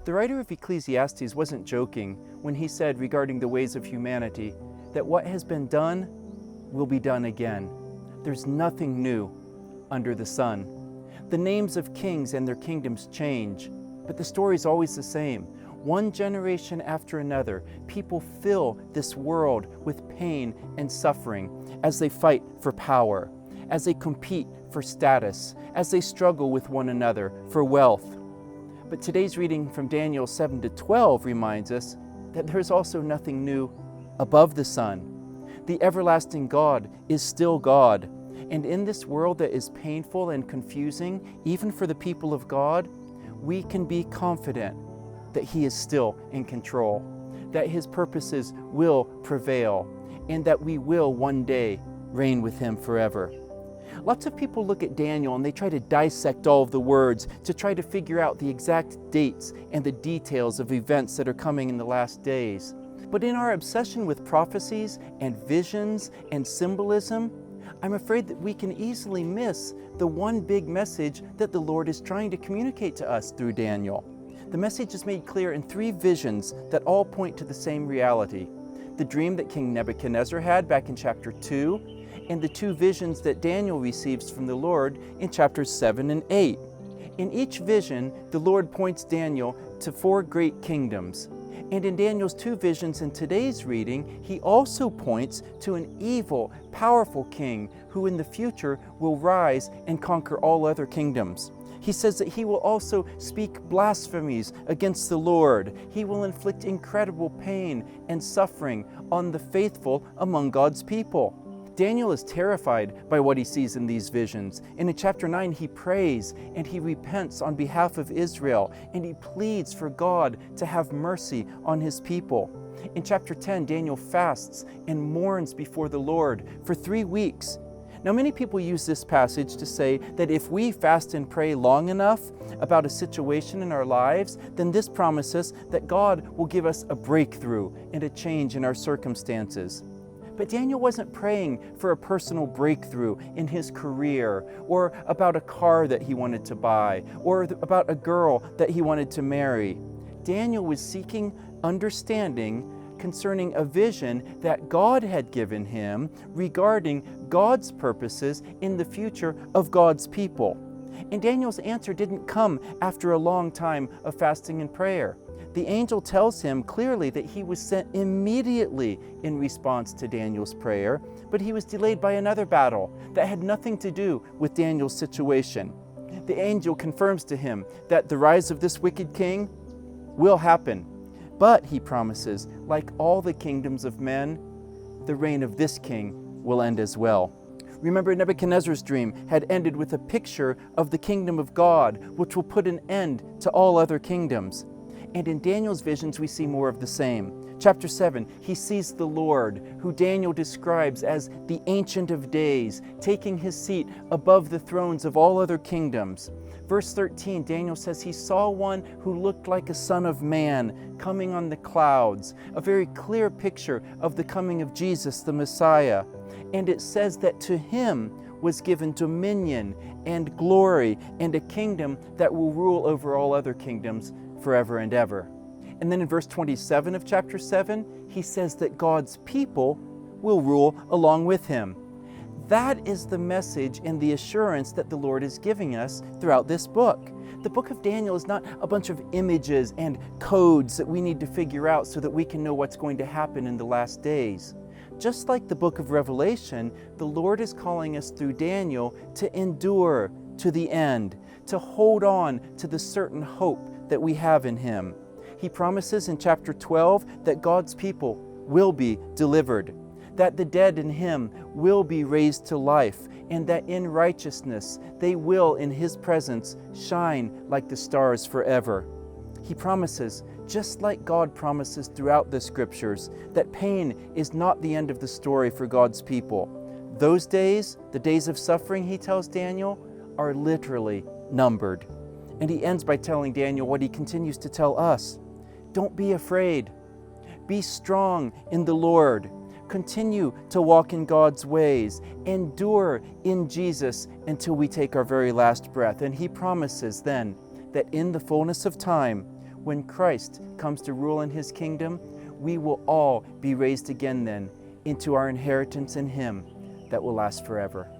The writer of Ecclesiastes wasn't joking when he said regarding the ways of humanity that what has been done will be done again. There's nothing new under the sun. The names of kings and their kingdoms change, but the story's always the same. One generation after another, people fill this world with pain and suffering as they fight for power, as they compete for status, as they struggle with one another for wealth. But today's reading from Daniel 7 to 12 reminds us that there's also nothing new above the sun. The everlasting God is still God. And in this world that is painful and confusing, even for the people of God, we can be confident that He is still in control, that His purposes will prevail, and that we will one day reign with Him forever. Lots of people look at Daniel and they try to dissect all of the words to try to figure out the exact dates and the details of events that are coming in the last days. But in our obsession with prophecies and visions and symbolism, I'm afraid that we can easily miss the one big message that the Lord is trying to communicate to us through Daniel. The message is made clear in 3 visions that all point to the same reality. The dream that King Nebuchadnezzar had back in chapter 2, and the 2 visions that Daniel receives from the Lord in chapters 7 and 8. In each vision, the Lord points Daniel to 4 great kingdoms. And in Daniel's 2 visions in today's reading, he also points to an evil, powerful king who in the future will rise and conquer all other kingdoms. He says that he will also speak blasphemies against the Lord. He will inflict incredible pain and suffering on the faithful among God's people. Daniel is terrified by what he sees in these visions. And in chapter 9, he prays and he repents on behalf of Israel, and he pleads for God to have mercy on his people. In chapter 10, Daniel fasts and mourns before the Lord for 3 weeks. Now, many people use this passage to say that if we fast and pray long enough about a situation in our lives, then this promises that God will give us a breakthrough and a change in our circumstances. But Daniel wasn't praying for a personal breakthrough in his career, or about a car that he wanted to buy, or about a girl that he wanted to marry. Daniel was seeking understanding concerning a vision that God had given him regarding God's purposes in the future of God's people. And Daniel's answer didn't come after a long time of fasting and prayer. The angel tells him clearly that he was sent immediately in response to Daniel's prayer, but he was delayed by another battle that had nothing to do with Daniel's situation. The angel confirms to him that the rise of this wicked king will happen, but he promises, like all the kingdoms of men, the reign of this king will end as well. Remember, Nebuchadnezzar's dream had ended with a picture of the kingdom of God, which will put an end to all other kingdoms. And in Daniel's visions, we see more of the same. Chapter 7, he sees the Lord, who Daniel describes as the Ancient of Days, taking his seat above the thrones of all other kingdoms. Verse 13, Daniel says he saw one who looked like a son of man coming on the clouds, a very clear picture of the coming of Jesus, the Messiah. And it says that to him was given dominion and glory and a kingdom that will rule over all other kingdoms forever and ever. And then in verse 27 of chapter 7, he says that God's people will rule along with him. That is the message and the assurance that the Lord is giving us throughout this book. The book of Daniel is not a bunch of images and codes that we need to figure out so that we can know what's going to happen in the last days. Just like the book of Revelation, the Lord is calling us through Daniel to endure to the end, to hold on to the certain hope that we have in Him. He promises in chapter 12 that God's people will be delivered, that the dead in Him will be raised to life, and that in righteousness they will in His presence shine like the stars forever. He promises, just like God promises throughout the Scriptures, that pain is not the end of the story for God's people. Those days, the days of suffering, He tells Daniel, are literally numbered. And He ends by telling Daniel what He continues to tell us. Don't be afraid. Be strong in the Lord. Continue to walk in God's ways. Endure in Jesus until we take our very last breath. And He promises then that in the fullness of time, When Christ comes to rule in his kingdom, we will all be raised again then into our inheritance in him that will last forever.